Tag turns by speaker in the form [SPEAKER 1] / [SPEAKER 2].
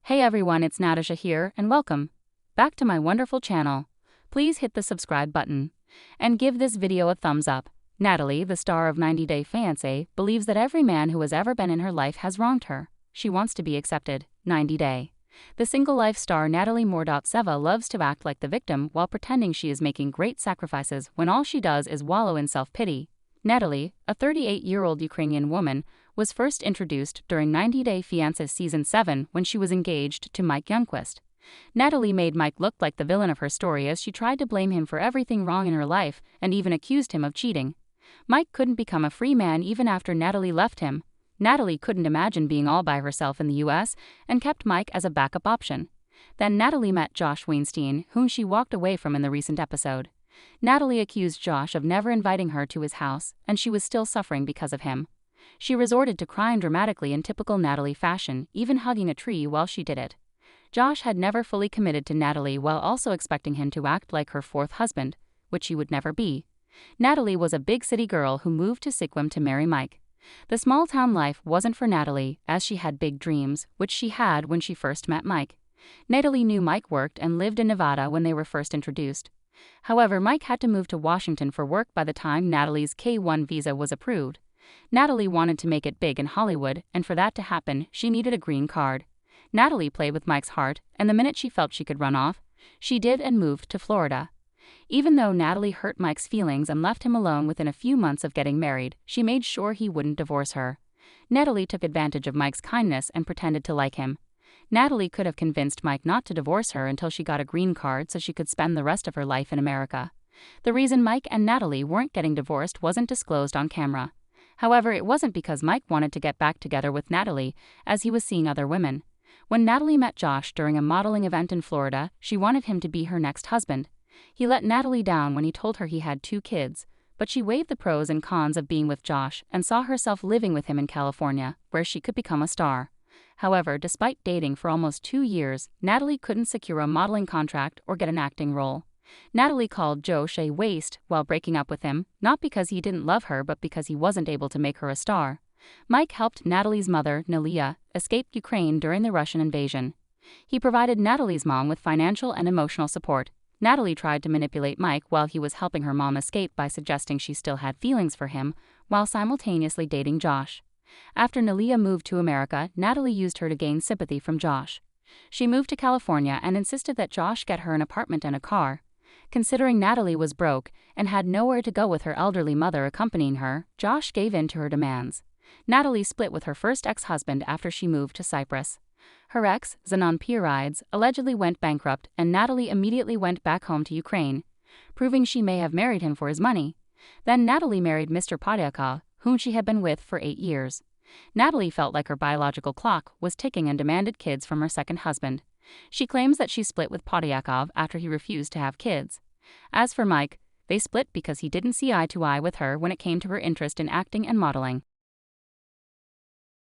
[SPEAKER 1] Hey everyone, it's Natasha here, and welcome back to my wonderful channel. Please hit the subscribe button and give this video a thumbs up. Natalie, the star of 90 Day Fiancé, believes that every man who has ever been in her life has wronged her. She wants to be accepted. 90 Day. The single life star Natalie Mordovtseva loves to act like the victim while pretending she is making great sacrifices when all she does is wallow in self-pity. Natalie, a 38-year-old Ukrainian woman, was first introduced during 90 Day Fiancé Season 7 when she was engaged to Mike Youngquist. Natalie made Mike look like the villain of her story as she tried to blame him for everything wrong in her life and even accused him of cheating. Mike couldn't become a free man even after Natalie left him. Natalie couldn't imagine being all by herself in the US and kept Mike as a backup option. Then Natalie met Josh Weinstein, whom she walked away from in the recent episode. Natalie accused Josh of never inviting her to his house, and she was still suffering because of him. She resorted to crying dramatically in typical Natalie fashion, even hugging a tree while she did it. Josh had never fully committed to Natalie while also expecting him to act like her fourth husband, which he would never be. Natalie was a big city girl who moved to Sikkim to marry Mike. The small-town life wasn't for Natalie, as she had big dreams, which she had when she first met Mike. Natalie knew Mike worked and lived in Nevada when they were first introduced. However, Mike had to move to Washington for work by the time Natalie's K-1 visa was approved. Natalie wanted to make it big in Hollywood, and for that to happen, she needed a green card. Natalie played with Mike's heart, and the minute she felt she could run off, she did and moved to Florida. Even though Natalie hurt Mike's feelings and left him alone within a few months of getting married, she made sure he wouldn't divorce her. Natalie took advantage of Mike's kindness and pretended to like him. Natalie could have convinced Mike not to divorce her until she got a green card so she could spend the rest of her life in America. The reason Mike and Natalie weren't getting divorced wasn't disclosed on camera. However, it wasn't because Mike wanted to get back together with Natalie, as he was seeing other women. When Natalie met Josh during a modeling event in Florida, she wanted him to be her next husband. He let Natalie down when he told her he had 2 kids, but she weighed the pros and cons of being with Josh and saw herself living with him in California, where she could become a star. However, despite dating for almost 2 years, Natalie couldn't secure a modeling contract or get an acting role. Natalie called Josh a waste while breaking up with him, not because he didn't love her but because he wasn't able to make her a star. Mike helped Natalie's mother, Nalia, escape Ukraine during the Russian invasion. He provided Natalie's mom with financial and emotional support. Natalie tried to manipulate Mike while he was helping her mom escape by suggesting she still had feelings for him, while simultaneously dating Josh. After Nalia moved to America, Natalie used her to gain sympathy from Josh. She moved to California and insisted that Josh get her an apartment and a car. Considering Natalie was broke and had nowhere to go with her elderly mother accompanying her, Josh gave in to her demands. Natalie split with her first ex-husband after she moved to Cyprus. Her ex, Zenon Pierides, allegedly went bankrupt, and Natalie immediately went back home to Ukraine, proving she may have married him for his money. Then Natalie married Mr. Podyakov, whom she had been with for 8 years. Natalie felt like her biological clock was ticking and demanded kids from her second husband. She claims that she split with Podyakov after he refused to have kids. As for Mike, they split because he didn't see eye to eye with her when it came to her interest in acting and modeling.